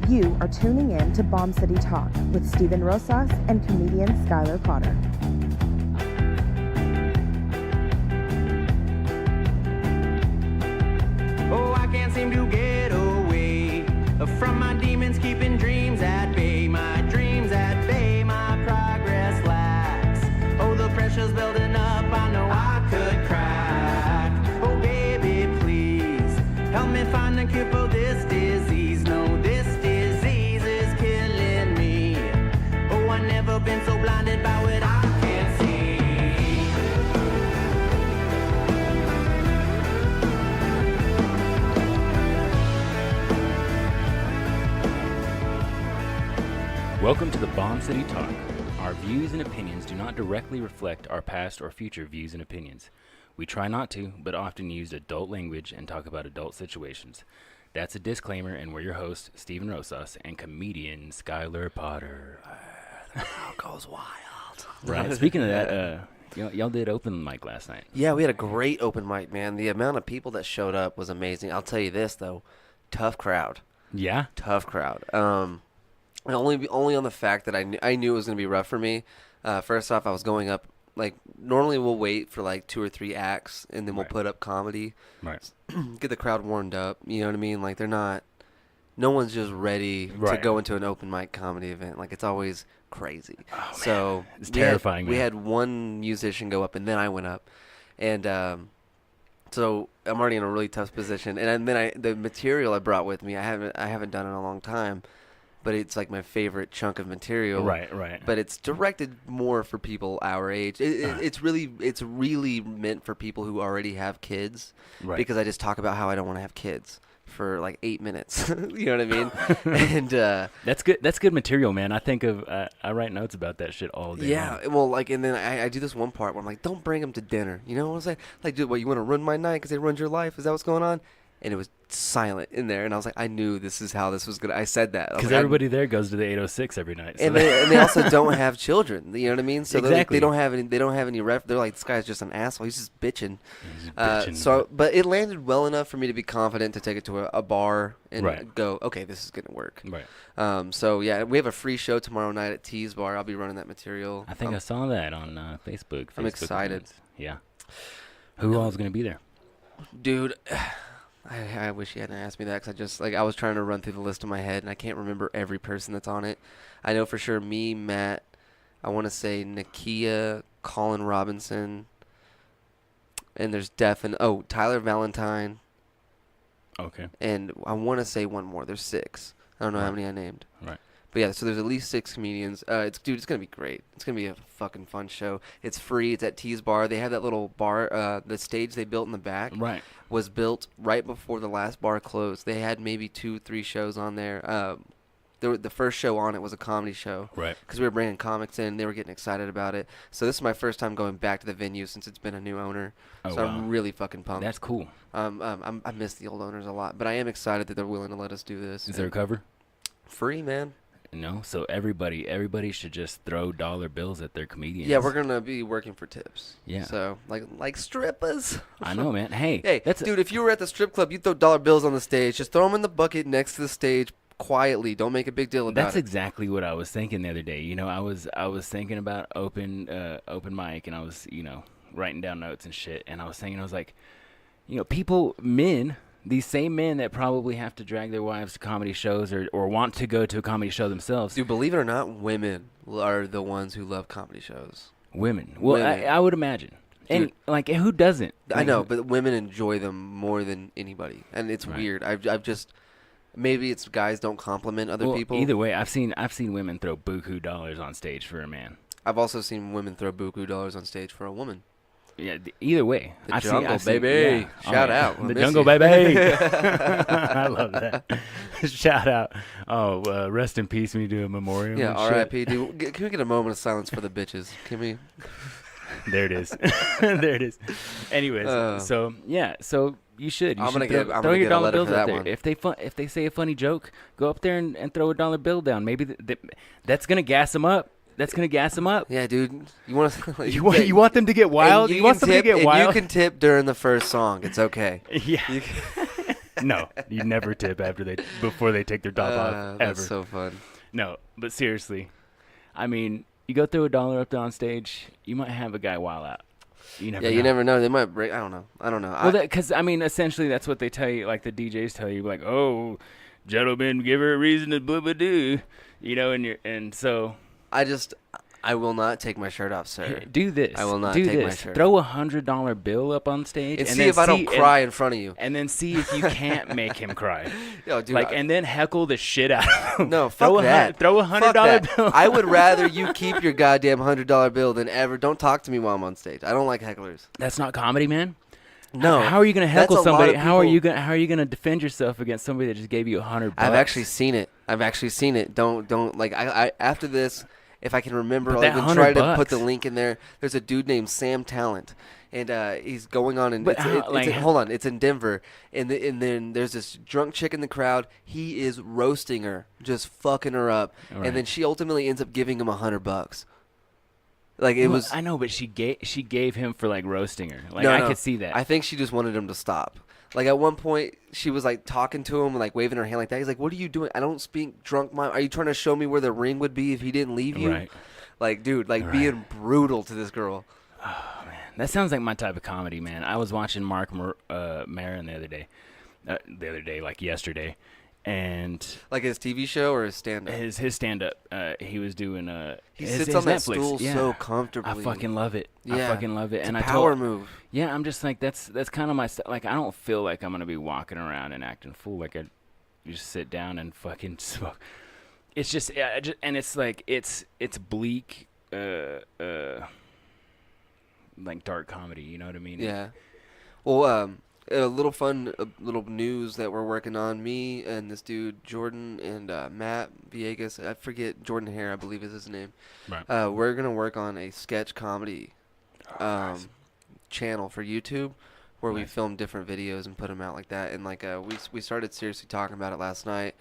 You are tuning in to Bomb City Talk with Steven Rosas and comedian Skylar Potter. Oh, I can't seem to get away from my demons, keeping dreams at bay. My dreams at bay, my progress lacks. Oh, the pressure's building up, I know I could crack. Oh, baby, please help me find the cure for this disease. No, this disease is killing me. Oh, I've never been so blinded by what I can't see. Welcome to the Bomb City Talk. Our views and opinions do not directly reflect our past or future views and opinions. We try not to, but often use adult language and talk about adult situations. That's a disclaimer, and we're your hosts, Steven Rosas and comedian Skylar Potter. The crowd goes wild. Right. Speaking of that, y'all did open mic last night. Yeah, we had a great open mic, man. The amount of people that showed up was amazing. I'll tell you this, though. Tough crowd. Yeah? Tough crowd. And only on the fact that I knew it was going to be rough for me. First off, I was going up, like, normally we'll wait for, like, 2 or 3 acts, and then we'll put up comedy. Right. Get the crowd warmed up, you know what I mean? Like, no one's just ready to go into an open mic comedy event. Like, it's always crazy. Oh, so man. It's terrifying, we man. had one musician go up, and then I went up. And so I'm already in a really tough position. And then the material I brought with me, I haven't done in a long time. But it's like my favorite chunk of material. Right. But it's directed more for people our age. It's really meant for people who already have kids. Right. Because I just talk about how I don't want to have kids for like 8 minutes. You know what I mean? And That's good. That's good material, man. I think of I write notes about that shit all day. yeah, long. well, like, and then I do this one part where I'm like, don't bring them to dinner. You know what I'm saying? Like, dude, what, you want to ruin my night because they ruined your life? Is that what's going on? And it was silent in there, and I was like, I knew this is how this was gonna. I said that Because like, everybody there goes to the 806 every night. So and they also don't have children. You know what I mean? So Exactly. they don't have any. They don't have any ref. They're like, this guy's just an asshole. He's just bitching. bitching. So, but it landed well enough for me to be confident to take it to a bar and Right. go, okay, this is gonna work. Right. So yeah, we have a free show tomorrow night at T's Bar. I'll be running that material. I think I saw that on Facebook. I'm excited. Events. Yeah. Who all is going to be there? Dude, I wish you hadn't asked me that because I was trying to run through the list in my head and I can't remember every person that's on it. I know for sure me, Matt, I want to say Nakia, Colin Robinson, and there's Tyler Valentine, Okay. and I want to say one more. There's 6. I don't know how many I named. Right. But yeah, so there's at least 6 comedians. It's gonna be great. It's gonna be a fucking fun show. It's free. It's at T's Bar. They have that little bar. The stage they built in the back was built right before the last bar closed. They had maybe 2-3 shows on there. The first show on it was a comedy show. Right. Because we were bringing comics in. They were getting excited about it. So this is my first time going back to the venue since it's been a new owner. Oh, so wow. I'm really fucking pumped. That's cool. I miss the old owners a lot, but I am excited that they're willing to let us do this. Is there a cover? Free, man. No. So everybody should just throw dollar bills at their comedians. Yeah, we're gonna be working for tips. Yeah. So like strippers. I know, man. Hey. Hey, dude, if you were at the strip club, you'd throw dollar bills on the stage. Just throw them in the bucket next to the stage quietly. Don't make a big deal about That's it. exactly what I was thinking the other day. You know, I was thinking about open mic, and I was writing down notes and shit, and I was thinking, I was like, these same men that probably have to drag their wives to comedy shows or want to go to a comedy show themselves. Dude, believe it or not, women are the ones who love comedy shows. Women. Well, Women. I would imagine. And who doesn't? I know, but women enjoy them more than anybody, and it's Right. weird. I've just maybe it's guys don't compliment other people. Either way, I've seen women throw buku dollars on stage for a man. I've also seen women throw buku dollars on stage for a woman. Yeah, either way. The I've jungle, seen, baby. yeah. Shout yeah. out. I The miss jungle, you. baby. I love that. Shout out. Oh, rest in peace when you do a memorial. Yeah, and shit. R.I.P. Dude, can we get a moment of silence for the bitches? Can we? There it is. There it is. Anyways, so you should. You I'm should gonna throw get your a dollar letter bills for out that there. one. If they say a funny joke, go up there and throw a dollar bill down. Maybe that's gonna gas them up. That's gonna gas them up. Yeah, dude. You want to? You want them to get wild. You want them to get wild. You can tip during the first song. It's okay. Yeah. No, you never tip before they take their top off, ever. That's so fun. No, but seriously, I mean, you go throw $1 up there on stage, you might have a guy wild out. You never know. They might break. I don't know. Well, because I mean, essentially, that's what they tell you. Like the DJs tell you, like, "Oh, gentlemen, give her a reason to boo-ba-doo," and so. I will not take my shirt off, sir. Do this. I will not take my shirt Throw $100 bill up on stage and see if I don't cry in front of you. And then see if you can't make him cry. Yo, dude, and then heckle the shit out of him. No, fuck that. Throw $100 bill. I would rather you keep your goddamn $100 bill than ever. Don't talk to me while I'm on stage. I don't like hecklers. That's not comedy, man. No. How are you going to heckle somebody? How are you going to defend yourself against somebody that just gave you $100? I've actually seen it. Don't like I after this. If I can remember, I'll even try to put the link in there. There's a dude named Sam Talent, and he's going on. And hold on, it's in Denver. And then there's this drunk chick in the crowd. He is roasting her, just fucking her up. Right. And then she ultimately ends up giving him $100. Like it was. I know, but she gave him for like roasting her. Like I could see that. I think she just wanted him to stop. Like at one point, she was like talking to him and like waving her hand like that. He's like, "What are you doing? I don't speak drunk. Are you trying to show me where the ring would be if he didn't leave you?" Right. Like, dude, being brutal to this girl. Oh man, that sounds like my type of comedy, man. I was watching Mark Maron the other day, like yesterday, and like his TV show or his stand up. His stand up. He was doing he his sits on that Netflix. stool so comfortably. I fucking love it. Yeah. I fucking love it. It's and a I power move. Yeah, I'm just like that's kind of my like. I don't feel like I'm gonna be walking around and acting fool. Like I just sit down and fucking smoke. It's just and it's like it's bleak, like dark comedy. You know what I mean? Yeah. Well, a little news that we're working on. Me and this dude Jordan and Matt Villegas. I forget Jordan Hare, I believe is his name. Right. We're gonna work on a sketch comedy nice. Channel for YouTube where we film different videos and put them out like that. And like we started seriously talking about it last night.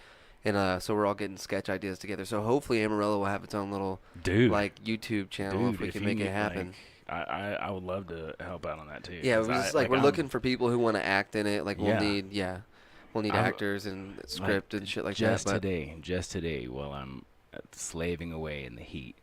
And so we're all getting sketch ideas together. So hopefully Amarillo will have its own little like YouTube channel if we can make it happen. I would love to help out on that too. Yeah, we're looking for people who want to act in it. Like we'll need actors and script and shit like that. Just today, while I'm slaving away in the heat,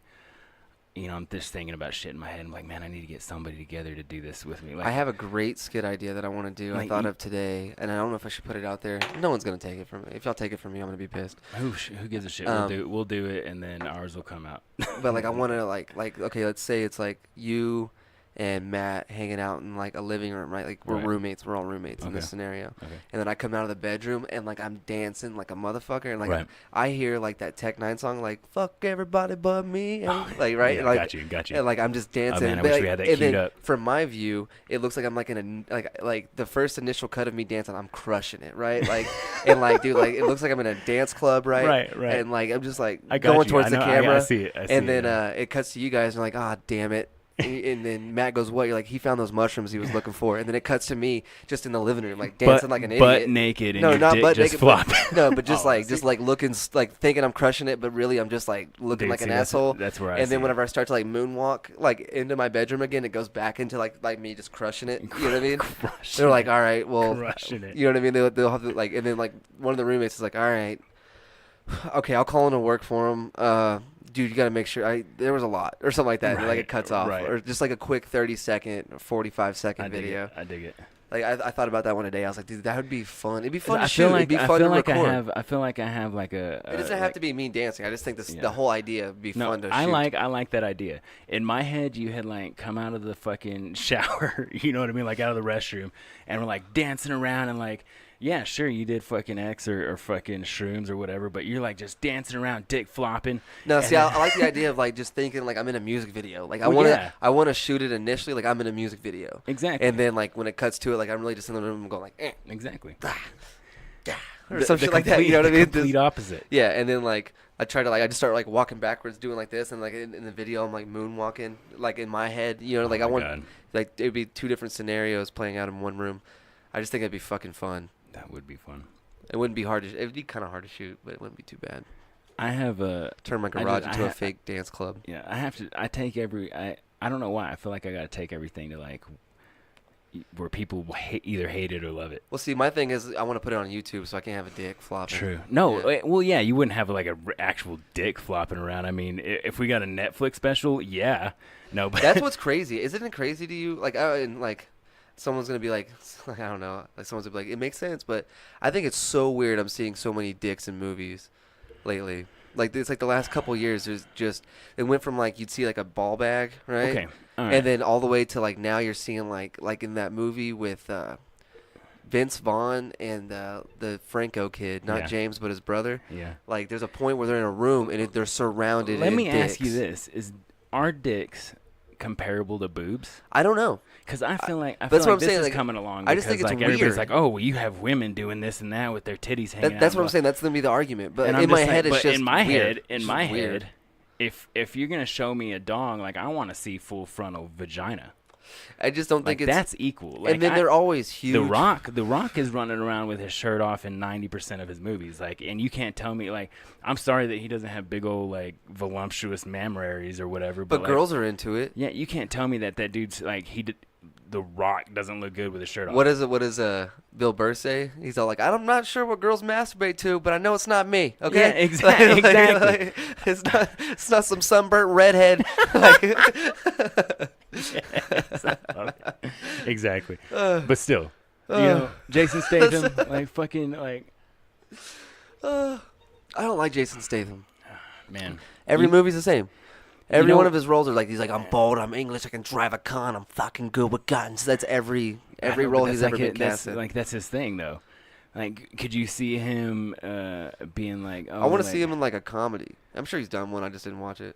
I'm just thinking about shit in my head. I'm like, man, I need to get somebody together to do this with me. Like, I have a great skit idea that I want to do. I thought of today, and I don't know if I should put it out there. No one's gonna take it from me. If y'all take it from me, I'm gonna be pissed. Who gives a shit? We'll do it, and then ours will come out. But like, I want to like okay, let's say it's like you and Matt hanging out in like a living room, right? Like we're roommates. We're all roommates in this scenario. Okay. And then I come out of the bedroom and like I'm dancing like a motherfucker, and like I hear like that Tech Nine song, like "fuck everybody but me," and like right, yeah, and, like, got you. And like I'm just dancing. Oh, man, I wish we had that queued up. From my view, it looks like I'm like in a like the first initial cut of me dancing, I'm crushing it, right? Like and like dude, like it looks like I'm in a dance club, right? Right. And like I'm just like going towards the camera. I see it. And then it cuts to you guys and like, ah, damn it. And then Matt goes, "What?" You're like, "He found those mushrooms he was looking for." And then it cuts to me just in the living room, like dancing like an idiot, butt naked, and your dick just flopping. No, but just just like looking, like thinking I'm crushing it, but really I'm just like looking like an asshole. That's where I. And then whenever I start to like moonwalk like into my bedroom again, it goes back into like me just crushing it. You know what I mean? They're like, "All right, well," crushing it. You know what I mean? They'll have to like, and then like one of the roommates is like, "All right, okay, I'll call in to work for him." Dude, you got to make sure there was a lot or something like that. Right, like it cuts off or just like a quick 30-second or 45-second video. I dig it. Like I thought about that one today. I was like, dude, that would be fun. It'd be fun to shoot. It'd be fun to record. I feel like I have like a. It doesn't have to be me dancing. I just think the whole idea would be fun to shoot. I like that idea. In my head, you had like come out of the fucking shower. You know what I mean? Like out of the restroom, and we're like dancing around and like. Yeah, sure, you did fucking X or fucking shrooms or whatever, but you're like just dancing around, dick flopping. No, see, I like the idea of like just thinking like I'm in a music video. Like I want to shoot it initially like I'm in a music video. Exactly. And then like when it cuts to it, like I'm really just in the room and going like, eh. Exactly. Or some shit like that. You know what I mean? The complete opposite. Yeah, and then like I just start like walking backwards, doing like this, and like in the video I'm like moonwalking, like in my head. You know, like like it'd be two different scenarios playing out in one room. I just think it'd be fucking fun. That would be fun. It wouldn't be hard to. It'd be kind of hard to shoot, but it wouldn't be too bad. I have turn my garage into a fake dance club. Yeah, I have to. I take I don't know why. I feel like I gotta take everything to like where people either hate it or love it. Well, see, my thing is I want to put it on YouTube so I can have a dick flopping. True. No, well, yeah, you wouldn't have like a actual dick flopping around. I mean, if we got a Netflix special, yeah. No, but that's what's crazy. Isn't it crazy to you? Like, and like, someone's gonna be like, I don't know. Like, someone's gonna be like, it makes sense, but I think it's so weird. I'm seeing so many dicks in movies lately. Like, it's like the last couple of years, there's just it went from like you'd see like a ball bag, right? Okay. All right. And then all the way to like now you're seeing like in that movie with Vince Vaughn and the Franco kid, not James but his brother. Yeah. Like there's a point where they're in a room and they're surrounded. Let me dicks. ask you this: are dicks comparable to boobs? I don't know. Because I feel like that's what I'm this saying. is like, coming along. I just think it's like weird. Everybody's like, oh, well, you have women doing this and that with their titties hanging out. That's what I'm saying. That's gonna be the argument. But and in my head, it's just in my weird. head, if you're gonna show me a dong, like I want to see full frontal vagina. I just don't think like, it's that's equal. Like, and then they're always huge. The Rock is running around with his shirt off in 90% of his movies. Like, and you can't tell me like I'm sorry that he doesn't have big old like voluptuous mammaries or whatever. But like, girls are into it. Yeah, you can't tell me that dude's like The Rock doesn't look good with his shirt off. What does Bill Burr say? He's all like, I'm not sure what girls masturbate to, but I know it's not me. Okay, yeah, exactly. Like, it's not some sunburnt redhead. Exactly. But still, you know, Jason Statham, like fucking like. I don't like Jason Statham. Man, every movie's the same. Every one of his roles are like, he's like, I'm bold, I'm English, I can drive a con, I'm fucking good with guns. That's every role he's ever been cast in. Like, that's his thing, though. Like, could you see him being like, oh, I want to see him in, like, a comedy. I'm sure he's done one, I just didn't watch it.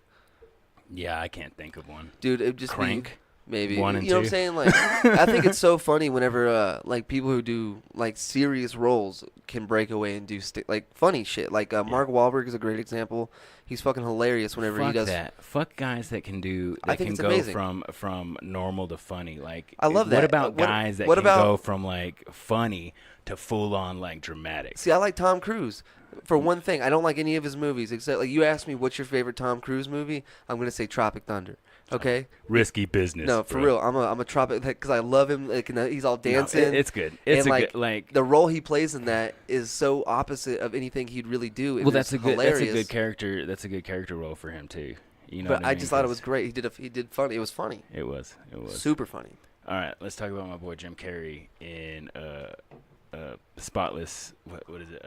Yeah, I can't think of one. Dude, it'd just Crank? Maybe. 1 and 2. You know what I'm saying? Like, I think it's so funny whenever, like, people who do, like, serious roles can break away and do, like, funny shit. Like, Mark Wahlberg is a great example. He's fucking hilarious whenever he does. Fuck guys that can do. I think can it's go amazing. from normal to funny. Like, I love that. What about guys that can go from like funny to full on like dramatic? See, I like Tom Cruise. For one thing, I don't like any of his movies except like you asked me what's your favorite Tom Cruise movie. I'm gonna say Tropic Thunder. Okay. Risky business. No, for real. I'm a Tropic because I love him. Like, he's all dancing. No, it's good. It's and, good. Like the role he plays in that is so opposite of anything he'd really do. Well, that's a hilarious. good character. That's a good character role for him too. You know. But I just thought it was great. He did funny. It was funny. It was super funny. All right, let's talk about my boy Jim Carrey in Spotless. What is it?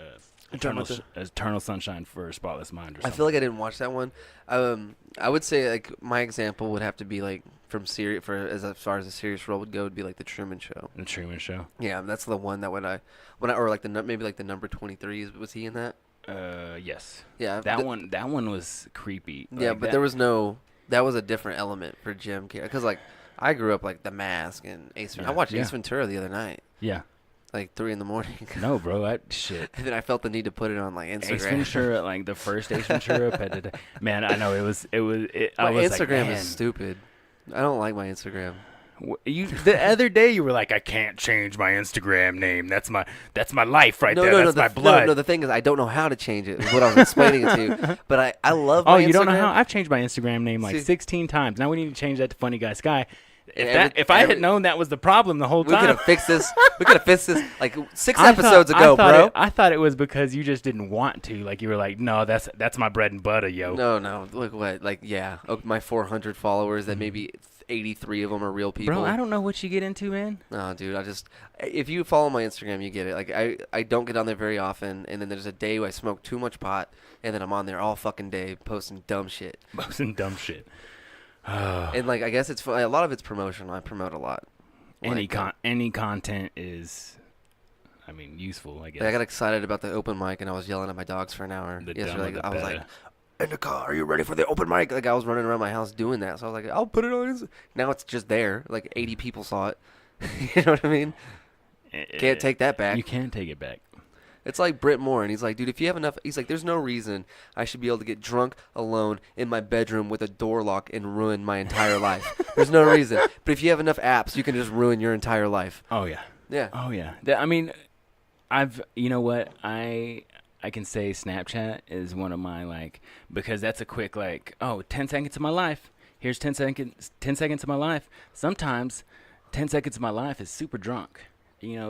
Eternal Sunshine for a Spotless Mind. Or something. I feel like I didn't watch that one. I would say like my example would have to be like from serious as far as a serious role would go would be like the Truman Show. The Truman Show. Yeah, that's the one that when I or like maybe like the number 23 was he in that? Yes. Yeah. That one was creepy. Yeah, but there was that was a different element for Jim Carrey because like I grew up like The Mask and Ace Ventura. I watched Ace Ventura the other night. Yeah. Like 3 a.m. No, bro, shit. And then I felt the need to put it on like Instagram. Ace Ventura, like the first Ace Ventura. Man, I know it was. My Instagram like, is stupid. I don't like my Instagram. The other day you were like, I can't change my Instagram name. That's my life right there. That's my blood. No, the thing is, I don't know how to change it. Is what I was explaining it to you. But I love my Instagram. Oh, you don't know how? I've changed my Instagram name like 16 times. Now we need to change that to Funny Guy Sky. If I had known that was the problem the whole time, we could have fixed this. We could have fixed this like 6 episodes ago, bro. I thought it was because you just didn't want to. Like you were like, no, that's my bread and butter, yo. No. Look what, like, yeah, my 400 followers. That maybe 83 of them are real people. Bro, I don't know what you get into, man. No, dude, if you follow my Instagram, you get it. Like I don't get on there very often, and then there's a day where I smoke too much pot, and then I'm on there all fucking day posting dumb shit. And like I guess it's a lot of it's promotion. I promote a lot. Any content is, I mean, useful. I guess. I got excited about the open mic and I was yelling at my dogs for an hour. Yesterday, like, I was like, "Indica, are you ready for the open mic?" Like I was running around my house doing that. So I was like, "I'll put it on." Now it's just there. Like 80 people saw it. You know what I mean? Can't take that back. You can't take it back. It's like Britt Moore, and he's like, dude, if you have enough, he's like, there's no reason I should be able to get drunk alone in my bedroom with a door lock and ruin my entire life. There's no reason. But if you have enough apps, you can just ruin your entire life. Oh, yeah. Yeah. Oh, yeah. I mean, you know what? I can say Snapchat is one of my, like, because that's a quick, like, 10 seconds of my life. Here's 10 seconds of my life. Sometimes 10 Seconds of My Life is super drunk.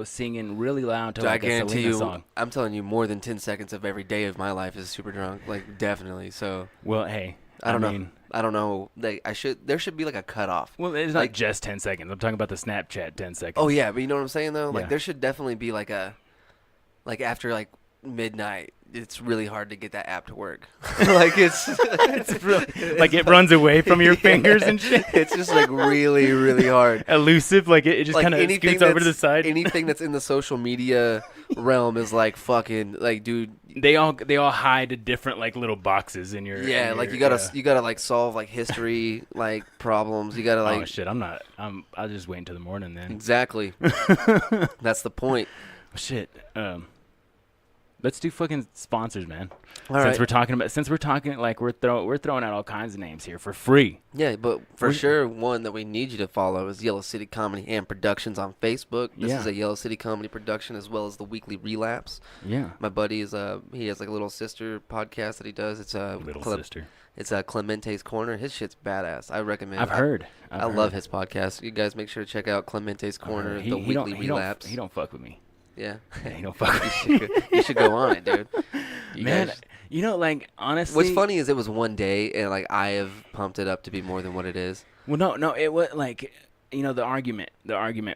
Singing really loud to Dude, like I a guarantee Selena you, song. I'm telling you, more than 10 seconds of every day of my life is super drunk. Like, definitely. So. Well, hey. I don't know. I don't know. There should be like a cutoff. Well, it's not just 10 seconds. I'm talking about the Snapchat 10 seconds. Oh, yeah. But you know what I'm saying, though? Like, Yeah. there should definitely be like after like midnight, it's really hard to get that app to work. Like, it's like it runs away from your fingers and shit. It's just like really, really hard. Elusive. Like it just like kind of scoots over to the side. Anything that's in the social media realm is like fucking like, dude. They all hide different like little boxes in your. Yeah, like you gotta like solve like history like problems. You gotta like. Oh shit! I'll just wait until the morning then. Exactly. That's the point. Shit. Let's do fucking sponsors, man. Since we're talking like we're throwing out all kinds of names here for free. Yeah, but for sure, one that we need you to follow is Yellow City Comedy and Productions on Facebook. This is a Yellow City Comedy production as well as the Weekly Relapse. Yeah. My buddy is he has like a little sister podcast that he does. It's a sister. It's Clemente's Corner. His shit's badass. I recommend. I've heard. I love his podcast. You guys make sure to check out Clemente's Corner, the Weekly Relapse. He don't fuck with me. Yeah. He don't fuck with me. You should go on it, dude. Man, like honestly, what's funny is it was one day, and like I have pumped it up to be more than what it is. Well, no, it was like the argument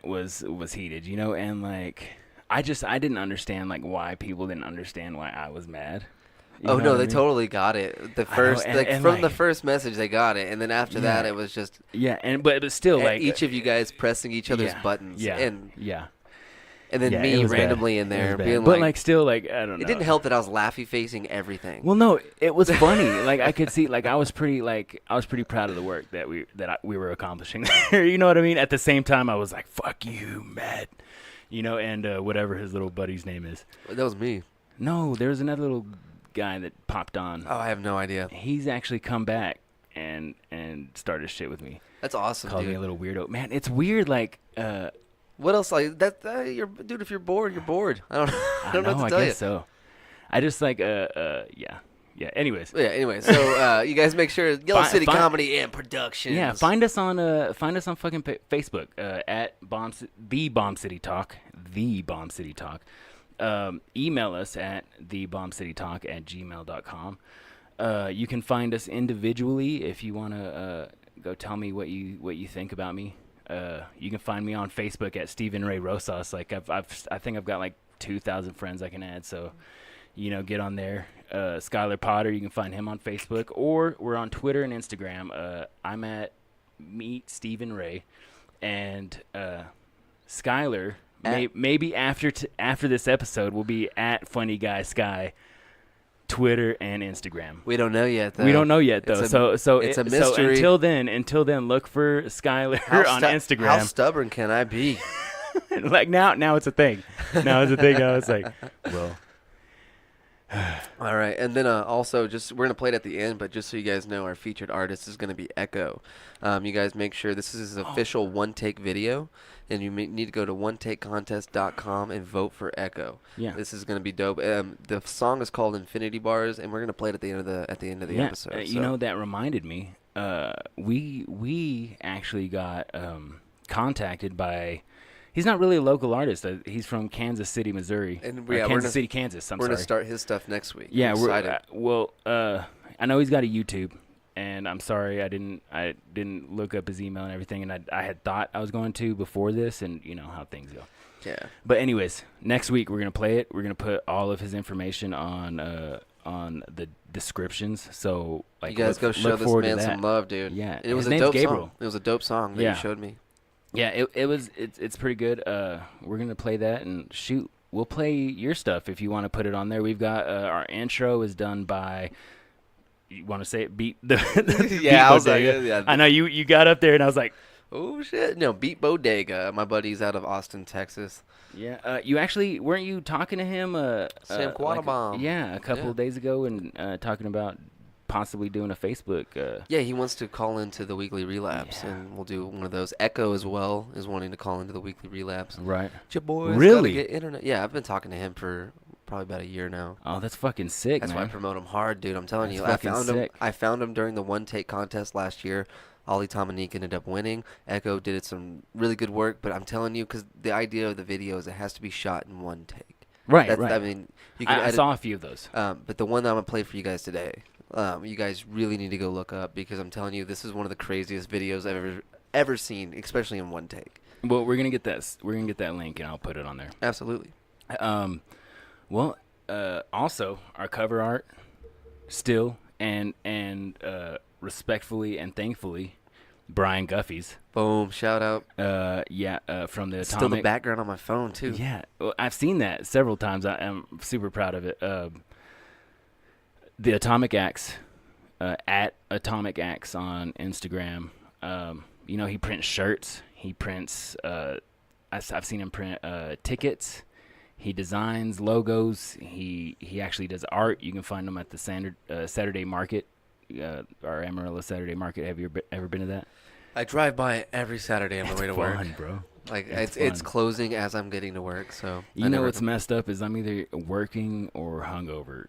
was heated, and like I didn't understand like why people didn't understand why I was mad. Oh no, they totally got it. The first, from the first message, they got it, and then after that, it was just but still like each of you guys pressing each other's buttons, and then me randomly in there being but like still like I don't know. It didn't help that I was laughy facing everything. Well, no, it was funny. Like I could see, like I was pretty proud of the work that we were accomplishing there. You know what I mean? At the same time, I was like, "Fuck you, Matt," and whatever his little buddy's name is. That was me. No, there was another little guy that popped on. Oh, I have no idea. He's actually come back and started shit with me. That's awesome. Called me a little weirdo. Man, it's weird. Like. What else? Like that? Dude, if you're bored, you're bored. I don't know what to tell you. I guess so. I just like yeah. Anyways. Yeah. Anyway, so you guys make sure Yellow City Comedy and Productions. Yeah. Find us on fucking Facebook at the Bomb City Talk. Email us at thebombcitytalk@gmail.com. You can find us individually if you want to go tell me what you think about me. You can find me on Facebook at Stephen Ray Rosas. Like I think I've got like 2,000 friends I can add. So, get on there. Skylar Potter, you can find him on Facebook, or we're on Twitter and Instagram. I'm at Meet Stephen Ray, and Skylar maybe after this episode will be at Funny Guy Sky. Twitter and Instagram. We don't know yet, though. So it's a mystery. So until then, look for Skylar on Instagram. How stubborn can I be? Like now it's a thing. Now it's a thing. I was like, well. All right, and then also we're gonna play it at the end, but just so you guys know, our featured artist is gonna be Echo. You guys make sure this is his official one take video, and you need to go to onetakecontest.com and vote for Echo. Yeah, this is gonna be dope. The song is called Infinity Bars, and we're gonna play it at the end of the episode. That reminded me. We actually got contacted by. He's not really a local artist. He's from Kansas City, Missouri. Kansas City, Kansas. We're going to start his stuff next week. Yeah, we're excited. I know he's got a YouTube, and I'm sorry I didn't look up his email and everything, and I had thought I was going to before this, and you know how things go. Yeah. But anyways, next week we're going to play it. We're going to put all of his information on the descriptions. So like, you guys go show this man some love, dude. Yeah, and it was a dope song. It was a dope song that you showed me. Yeah, it's pretty good. We're gonna play that, and shoot, we'll play your stuff if you want to put it on there. We've got our intro is done by. You want to say it? Beat the yeah, Beat I was Bodega. like, yeah. I know you got up there, and I was like, oh shit, no, Beat Bodega. My buddy's out of Austin, Texas. Yeah, you actually weren't you talking to him? Sam Quattlebaum. A couple of days ago, and talking about. Possibly doing a Facebook. Yeah, he wants to call into the Weekly Relapse, and we'll do one of those. Echo as well is wanting to call into the Weekly Relapse. Right. Your boys really? Gotta get internet. Yeah, I've been talking to him for probably about a year now. Oh, that's fucking sick, That's man. why I promote him hard, dude. I'm telling you, I found him during the one take contest last year. Ollie Tomanik ended up winning. Echo did some really good work, but I'm telling you, because the idea of the video is it has to be shot in one take. Right, right. I mean, you can I saw a few of those. But the one that I'm going to play for you guys today, you guys really need to go look up, because I'm telling you, this is one of the craziest videos I've ever seen, especially in one take. Well, we're gonna get that. We're gonna get that link, and I'll put it on there. Absolutely. Also, our cover art, still, and respectfully and thankfully, Brian Guffey's. Boom! Shout out. From the Atomic. Still the background on my phone too. Yeah, well, I've seen that several times. I am super proud of it. The Atomic Axe, at Atomic Axe on Instagram. He prints shirts. He prints. I've seen him print tickets. He designs logos. He actually does art. You can find him at the Saturday Market, our Amarillo Saturday Market. Have you ever been to that? I drive by it every Saturday on my way to work. It's fun, bro. Like it's closing as I'm getting to work. So you know what's messed up is I'm either working or hungover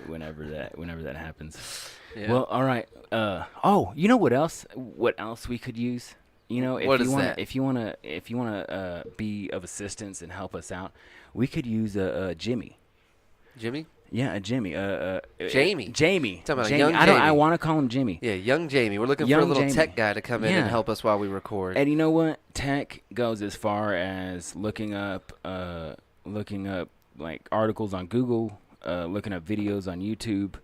whenever that happens. Yeah. Well, all right. You know what else? What else we could use? If you wanna be of assistance and help us out, we could use a Jimmy. Jimmy? Yeah, a Jimmy. Jamie. Jamie. Talking about Jamie. young Jamie. I want to call him Jimmy. Yeah, young Jamie. We're looking for a little tech guy to come in and help us while we record. And you know what? Tech goes as far as looking up like articles on Google, looking up videos on YouTube.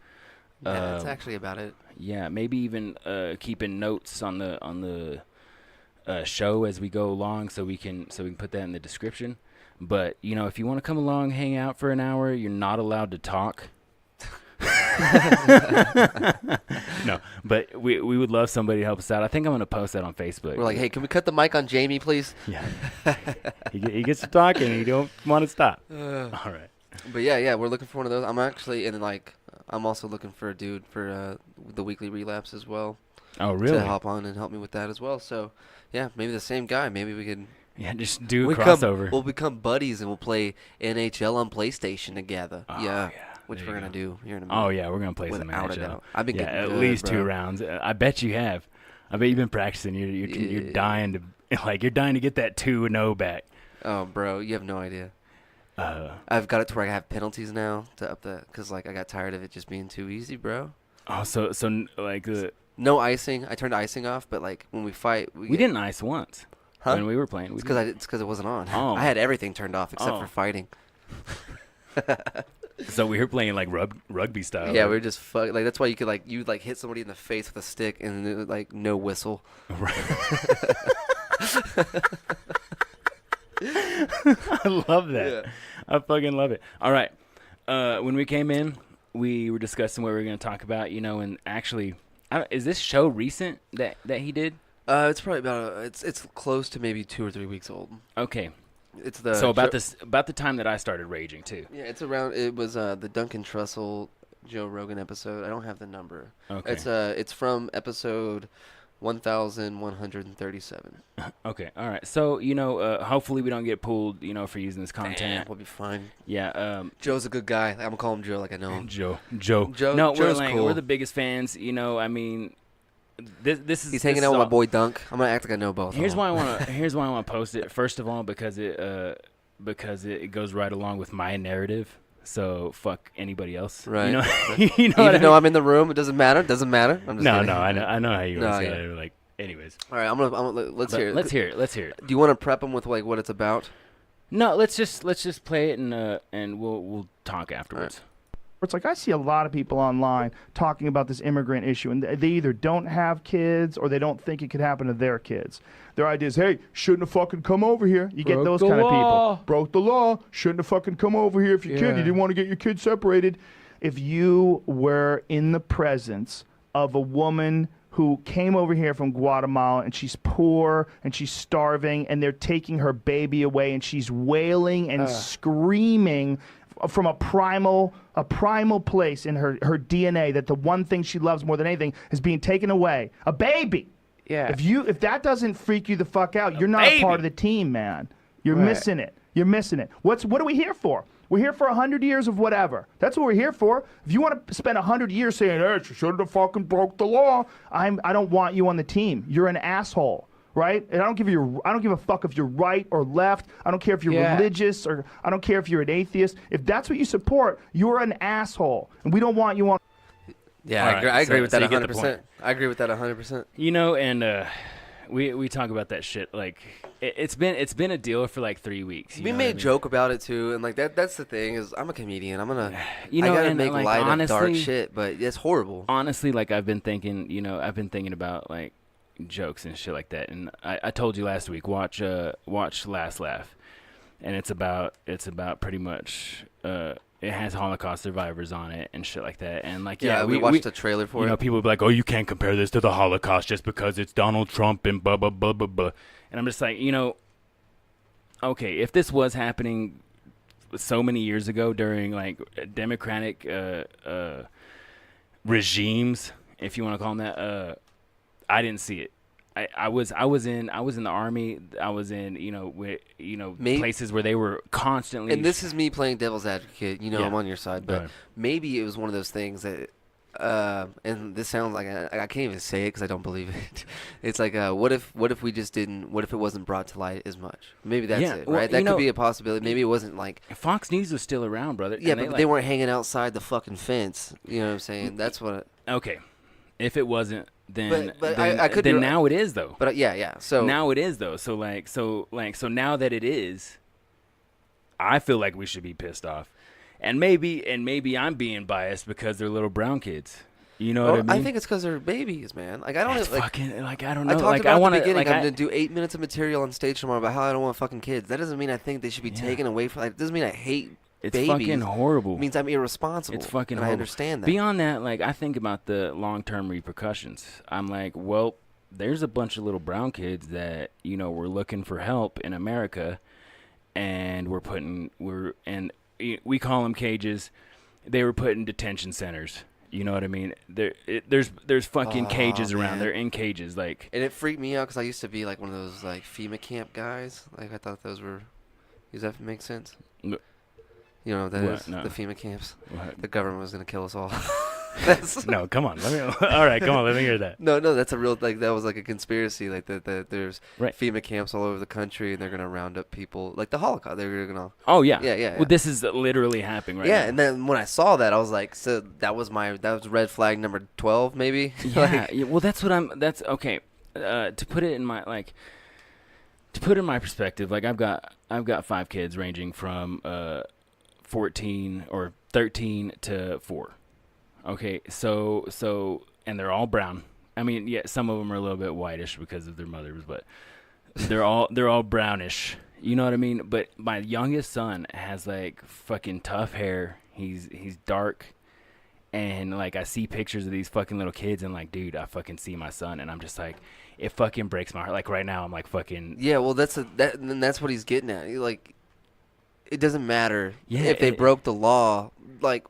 Yeah, that's actually about it. Yeah, maybe even keeping notes on the show as we go along, so we can put that in the description. But if you want to come along, hang out for an hour, you're not allowed to talk. No, but we would love somebody to help us out. I think I'm gonna post that on Facebook. We're like, hey, can we cut the mic on Jamie, please? Yeah, he gets to talking and he don't want to stop. All right. But yeah, we're looking for one of those. I'm also looking for a dude for the weekly relapse as well. Oh, really? To hop on and help me with that as well. So, yeah, maybe the same guy. Maybe we could. Yeah, just do a crossover. We'll become buddies and we'll play NHL on PlayStation together. Oh, yeah. Which we're going to do here in a minute. Oh, yeah, we're going to play some NHL. A doubt. I've been getting at good, least bro. 2 rounds. I bet you have. I bet you've been practicing. You're dying to get that 2-0 back. Oh, bro, you have no idea. I've got it to where I have penalties now to up the, because I got tired of it just being too easy, bro. Oh, so no icing. I turned icing off, but when we fight, we didn't ice once. Huh? When we were playing, it's because it wasn't on. Oh. I had everything turned off except for fighting. So we were playing like rugby style. Yeah, we were just that's why you could you'd hit somebody in the face with a stick and it was, no whistle. Right. I love that. Yeah. I fucking love it. All right. When we came in, we were discussing what we were going to talk about, and actually, is this show recent that he did? It's probably about it's close to maybe 2 or 3 weeks old. Okay. It's about the time that I started raging too. Yeah, it was the Duncan Trussell Joe Rogan episode. I don't have the number. Okay. It's from episode 1137. Okay. All right. So, hopefully we don't get pulled, for using this content. Damn, we'll be fine. Yeah. Joe's a good guy. I'm going to call him Joe like I know him. Joe. No, Joe's cool. We're the biggest fans. I mean, this is. He's hanging out with my boy Dunk. I'm going to act like I know both. Here's why I want to post it. First of all, because it goes right along with my narrative. So fuck anybody else. Right. Even though I'm in the room, it doesn't matter. I'm just no, kidding. no, I know how you want to say it. Like, anyways. All right, let's hear it. Let's hear it. Do you want to prep them with what it's about? No, let's just play it and we'll talk afterwards. It's like I see a lot of people online talking about this immigrant issue, and they either don't have kids or they don't think it could happen to their kids. Their idea is, hey, shouldn't have fucking come over here. You get those kind of people. Broke the law. Shouldn't have fucking come over here if your kid. You didn't want to get your kid separated. If you were in the presence of a woman who came over here from Guatemala and she's poor and she's starving and they're taking her baby away and she's wailing and screaming from a primal place in her DNA that the one thing she loves more than anything is being taken away. A baby. Yeah. If that doesn't freak you the fuck out, you're not a part of the team, man. You're missing it. You're missing it. What are we here for? We're here for 100 years of whatever. That's what we're here for. If you want to spend 100 years saying, hey, you shouldn't have fucking broke the law, I don't want you on the team. You're an asshole, right? And I don't give a fuck if you're right or left. I don't care if you're religious, or I don't care if you're an atheist. If that's what you support, you're an asshole. And we don't want you on. Yeah, I agree with that 100%. I agree with that 100%. You know, and we talk about that shit like it's been a deal for like 3 weeks. We made a joke about it too, and like that's the thing is I'm a comedian. I gotta make like, light honestly, of dark shit, but it's horrible. Honestly, like I've been thinking about like jokes and shit like that, and I told you last week, watch Last Laugh, and it's about pretty much it has Holocaust survivors on it and shit like that. And like, we watched the trailer for it. You know, people would be like, oh, you can't compare this to the Holocaust just because it's Donald Trump and blah, blah, blah, blah, blah. And I'm just like, you know, okay, if this was happening so many years ago during like democratic regimes, if you want to call them that, I didn't see it. I was in the army. I was in places where they were constantly. And this is me playing devil's advocate. You know, I'm on your side, but maybe it was one of those things that. And this sounds like I can't even say it because I don't believe it. It's like, what if we just didn't? What if it wasn't brought to light as much? Maybe that's it, right? That could be a possibility. Maybe it wasn't like Fox News was still around, brother. Yeah, but they weren't hanging outside the fucking fence. You know what I'm saying? That's what. Okay, if it wasn't. Then I could. Then now it is though. But yeah. So now it is though. So now that it is, I feel like we should be pissed off, and maybe I'm being biased because they're little brown kids. You know what I mean? I think it's because they're babies, man. Like I don't I don't know. I talked about at the beginning. I'm gonna do 8 minutes of material on stage tomorrow about how I don't want fucking kids. That doesn't mean I think they should be taken away from. It doesn't mean I hate. It's babies. Fucking horrible. It means I'm irresponsible. It's fucking horrible. I understand that. Beyond that, like I think about the long-term repercussions. I'm like, well, there's a bunch of little brown kids that we're looking for help in America, and we call them cages. They were put in detention centers. You know what I mean? There's fucking cages around. They're in cages, like. And it freaked me out because I used to be like one of those like FEMA camp guys. Like I thought those were. Does that make sense? No. You know what that is? No. The FEMA camps. What? The government was going to kill us all. No, come on. All right, come on. Let me hear that. No, that's a real, like, that was like a conspiracy. Like, there's FEMA camps all over the country, and they're going to round up people. Like the Holocaust. They're going to. Oh, yeah. Yeah. Well, this is literally happening right now. Yeah, and then when I saw that, I was like, so that was red flag number 12, maybe? Yeah. Well, that's okay. To put it in my perspective, like, I've got 5 kids ranging from, 14 or 13 to 4. Okay, so and they're all brown. I mean, yeah, some of them are a little bit whitish because of their mothers, but they're all brownish. You know what I mean? But my youngest son has like fucking tough hair. He's dark, and like I see pictures of these fucking little kids, and like, dude, I fucking see my son, and I'm just like, it fucking breaks my heart. Like right now, I'm like fucking. Yeah, well, that's what he's getting at. Like. It doesn't matter if they broke the law. Like,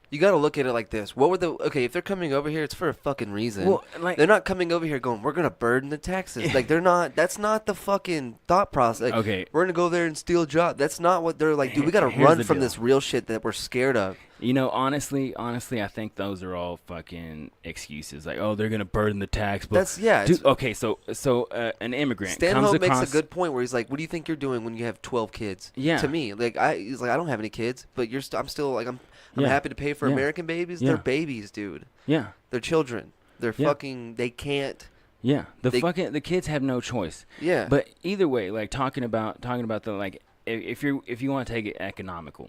you got to look at it like this. If they're coming over here, it's for a fucking reason. Well, like, they're not coming over here going, we're going to burden the taxes. Like, they're not. That's not the fucking thought process. Like, okay. We're going to go there and steal jobs. That's not what they're like. Dude, we got to run from this real shit that we're scared of. You know, honestly, I think those are all fucking excuses. Like, oh, they're gonna burden the tax. But dude, okay, so an immigrant comes across. makes a good point where he's like, "What do you think you're doing when you have 12 kids?" Yeah. To me, like, he's like, "I don't have any kids, but I'm still like, I'm happy to pay for American babies. They're babies, dude. Yeah. They're children. They're fucking. They can't." Yeah. The kids have no choice. Yeah. But either way, like talking about the like, if you want to take it economical.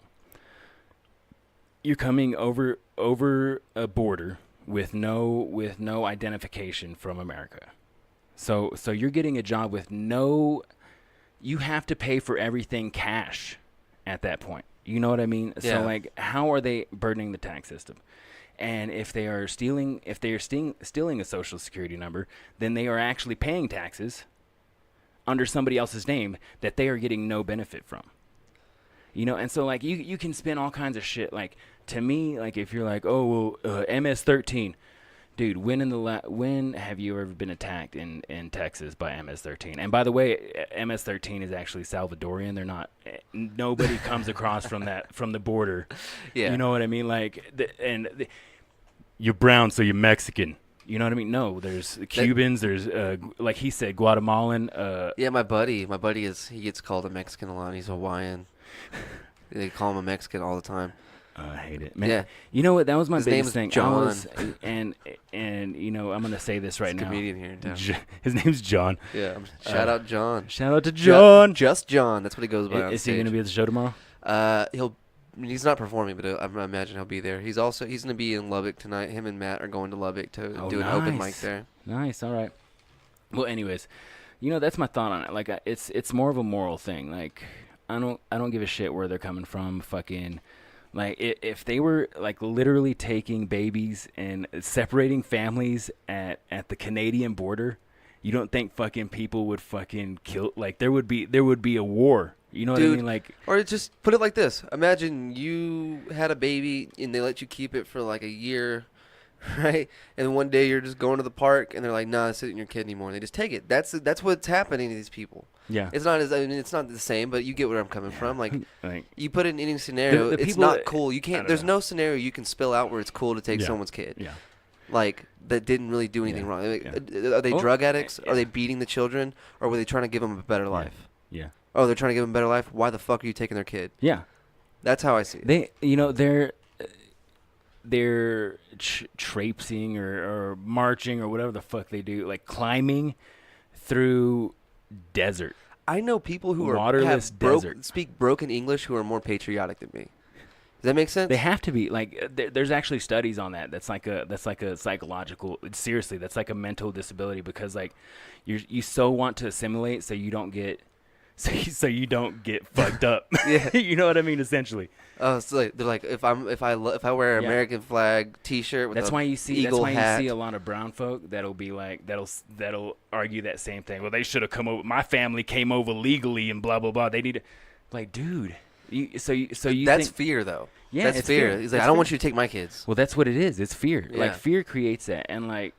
You're coming over a border with no identification from America. So you're getting a job with you have to pay for everything cash at that point. You know what I mean? Yeah. So like, how are they burdening the tax system? And if they are stealing a social security number, then they are actually paying taxes under somebody else's name that they are getting no benefit from. You know, and so like you can spin all kinds of shit. Like to me, like if you're like, oh well, MS-13, Dude, when have you ever been attacked in Texas by MS-13? And by the way, MS-13 is actually Salvadorian. They're not. Nobody comes across from the border. Yeah. You know what I mean? Like, you're brown, so you're Mexican. You know what I mean? No, there's Cubans. There's like he said, Guatemalan. Yeah, my buddy he gets called a Mexican a lot. He's Hawaiian. They call him a Mexican all the time. I hate it, man. Yeah. You know what? That was my His biggest thing. name's John. And you know, I'm gonna say this right now. Comedian here in town. His name's John. Yeah. Shout out John. Shout out to John. Just John. That's what he goes by. Is he gonna be at the show tomorrow? He's not performing, but I imagine he'll be there. He's gonna be in Lubbock tonight. Him and Matt are going to Lubbock to do an open mic there. Nice. All right. Well, anyways, you know, that's my thought on it. Like, it's more of a moral thing. Like, I don't give a shit where they're coming from. Fucking. Like, if they were, like, literally taking babies and separating families at the Canadian border, you don't think fucking people would fucking kill? Like, there would be a war. You know what I mean? Like, or just put it like this. Imagine you had a baby and they let you keep it for, like, a year, right? And one day you're just going to the park and they're like, nah, this isn't your kid anymore. And they just take it. That's what's happening to these people. Yeah. It's not it's not the same, but you get where I'm coming from. Like you put it in any scenario, it's not cool. You can't. There's no scenario you can spill out where it's cool to take someone's kid. Yeah. Like that didn't really do anything wrong. Like, are they drug addicts? Are they beating the children? Or were they trying to give them a better life? Yeah. Oh, they're trying to give them a better life. Why the fuck are you taking their kid? Yeah. That's how I see it. They're traipsing or marching or whatever the fuck they do, like climbing through desert. I know people who waterless speak broken English who are more patriotic than me. Does that make sense? They have to be. Like, there's actually studies on that. That's like a psychological. Seriously, that's like a mental disability because like you so want to assimilate so you don't get fucked up. Yeah. You know what I mean? Essentially. Oh, so they're like if I wear an American flag T-shirt with that's why you see hat. A lot of brown folk that'll be like that'll argue that same thing. Well, they should have come over. My family came over legally and blah blah blah. They need to, like, dude. So you that's think, fear though. Yeah, that's fear. He's like, I don't want you to take my kids. Well, that's what it is. It's fear. Yeah. Like fear creates that, and like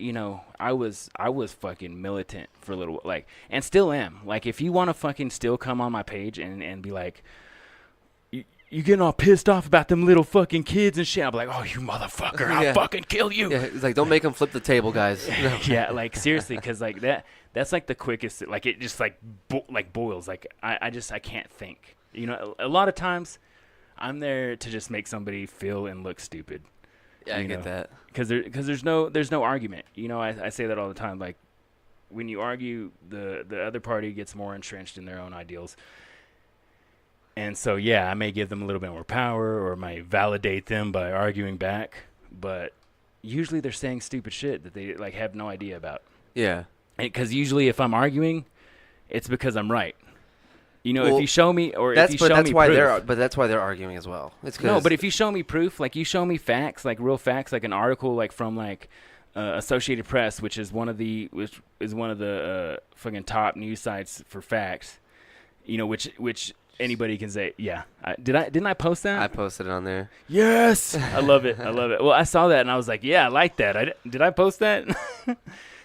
I was fucking militant for a little, like, and still am. Like, if you want to fucking still come on my page and be like, you getting all pissed off about them little fucking kids and shit, I'll be like, oh, you motherfucker, I'll fucking kill you. Yeah, it's like, don't make them flip the table, guys. No. Yeah, like seriously, because like that's like the quickest. Like it just like boils. Like I can't think. You know, a lot of times I'm there to just make somebody feel and look stupid. Yeah, I get that. Because there's no argument. You know, I say that all the time. Like when you argue, the other party gets more entrenched in their own ideals. And so, yeah, I may give them a little bit more power or might validate them by arguing back. But usually they're saying stupid shit that they like have no idea about. Yeah. Because usually if I'm arguing, it's because I'm right. You know, if you show me or if you show me proof. But that's why they're arguing as well. No, but if you show me proof, like you show me facts, like real facts, like an article like from like Associated Press, which is one of the fucking top news sites for facts. You know, which anybody can say, yeah. Didn't I post that? I posted it on there. Yes, I love it. Well, I saw that and I was like, yeah, I like that. Did I post that?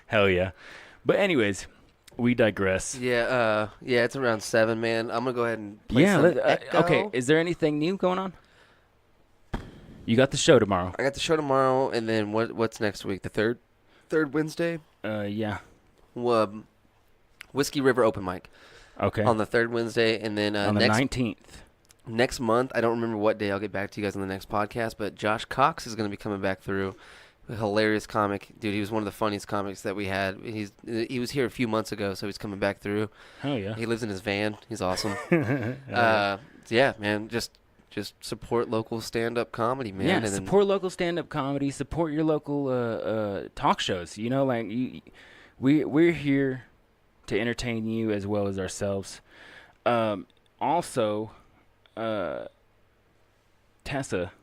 Hell yeah. But anyways, we digress. Yeah, it's around 7, man. I'm gonna go ahead and play some Echo. Okay. Is there anything new going on? You got the show tomorrow. I got the show tomorrow, and then what's next week? The third Wednesday. Yeah. Whiskey River open mic. Okay. On the third Wednesday, and then on the 19th. Next month, I don't remember what day. I'll get back to you guys on the next podcast. But Josh Cox is going to be coming back through. A hilarious comic, dude. He was one of the funniest comics that we had. He was here a few months ago, so he's coming back through. Oh yeah. He lives in his van. He's awesome. Yeah, man. Just support local stand-up comedy, man. Yeah, support local stand-up comedy. Support your local talk shows. You know, like we're here to entertain you as well as ourselves. Also, Tessa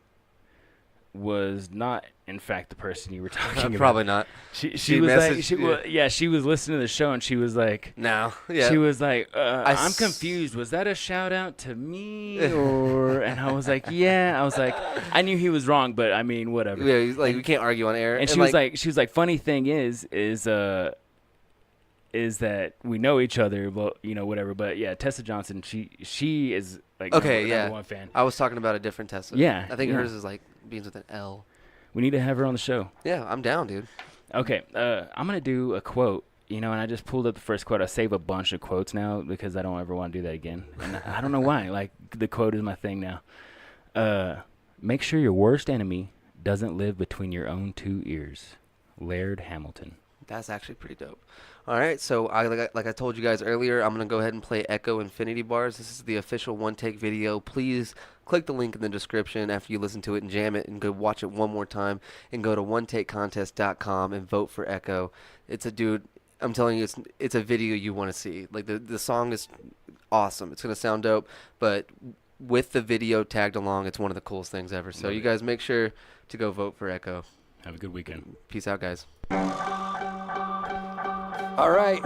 was not, in fact, the person you were talking about. Probably not. She was like, she was listening to the show and she was like, no, yeah. She was like, I'm confused. Was that a shout out to me or? And I was like, yeah. I was like, I knew he was wrong, but I mean, whatever. Yeah, like we can't argue on air. And she was like, funny thing is that we know each other, but whatever. But yeah, Tessa Johnson, she is like number one fan. I was talking about a different Tessa. Yeah, I think hers is like begins with an L. We need to have her on the show. Yeah, I'm down, dude. Okay, I'm gonna do a quote. And I just pulled up the first quote. I save a bunch of quotes now because I don't ever want to do that again. And I don't know why. Like the quote is my thing now. Make sure your worst enemy doesn't live between your own two ears. Laird Hamilton. That's actually pretty dope. All right, so like I told you guys earlier, I'm going to go ahead and play Echo Infinity Bars. This is the official one-take video. Please click the link in the description after you listen to it and jam it and go watch it one more time and go to onetakecontest.com and vote for Echo. It's a dude, I'm telling you, it's a video you want to see. Like the song is awesome. It's going to sound dope, but with the video tagged along, it's one of the coolest things ever. So you guys make sure to go vote for Echo. Have a good weekend. Peace out, guys. All right.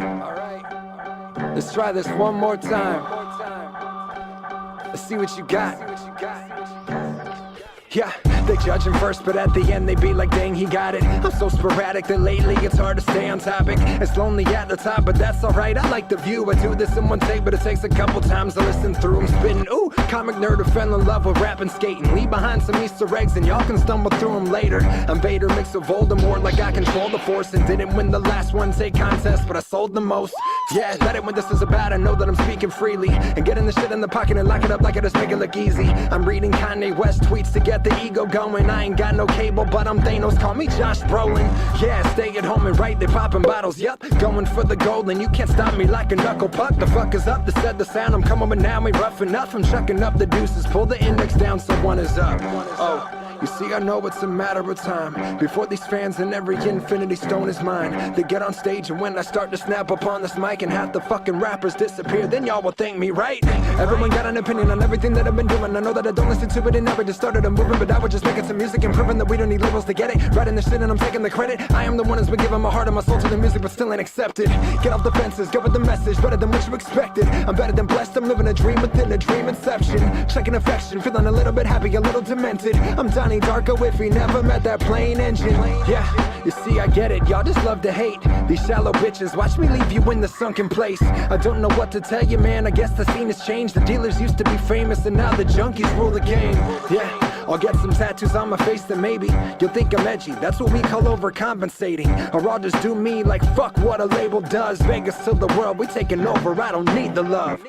Let's try this one more time. Let's see what you got. Yeah, they judge him first, but at the end they be like, dang, he got it. I'm so sporadic that lately it's hard to stay on topic. It's lonely at the top, but that's alright. I like the view. I do this in one take, but it takes a couple times to listen through. I'm spitting, ooh, comic nerd who fell in love with rap and skating. Leave behind some Easter eggs and y'all can stumble through them later. I'm Vader mixed with Voldemort, like I control the Force and didn't win the last one take contest, but I sold the most. Yeah, that ain't what this is about. I know that I'm speaking freely and getting the shit in the pocket and lock it up like I just make it look easy. I'm reading Kanye West tweets to get the ego going. I ain't got no cable, but I'm Thanos. Call me Josh Brolin. Yeah, stay at home and right. They popping bottles. Yup, going for the gold, and you can't stop me like a knuckle puck. The fuck is up? They said the sound. I'm coming, but now we rough enough. I'm chucking up the deuces. Pull the index down, so one is up. Oh. You see, I know it's a matter of time before these fans and every infinity stone is mine. They get on stage and when I start to snap up on this mic and half the fucking rappers disappear, then y'all will thank me, right? Everyone got an opinion on everything that I've been doing. I know that I don't listen to it and never just started a movement, but I was just making some music and proving that we don't need labels to get it. Writing the shit and I'm taking the credit. I am the one who's been giving my heart and my soul to the music, but still ain't accepted. Get off the fences, go with the message, better than what you expected. I'm better than blessed, I'm living a dream within a dream inception. Checking affection, feeling a little bit happy, a little demented. I'm Donnie Darko if he never met that plane engine. Yeah, you see I get it, y'all just love to hate these shallow bitches. Watch me leave you in the sunken place. I don't know what to tell you, man, I guess the scene has changed. The dealers used to be famous and now the junkies rule the game. Yeah, I'll get some tattoos on my face then maybe you'll think I'm edgy. That's what we call overcompensating. Or I'll just do me like fuck what a label does. Vegas to the world, we taking over, I don't need the love.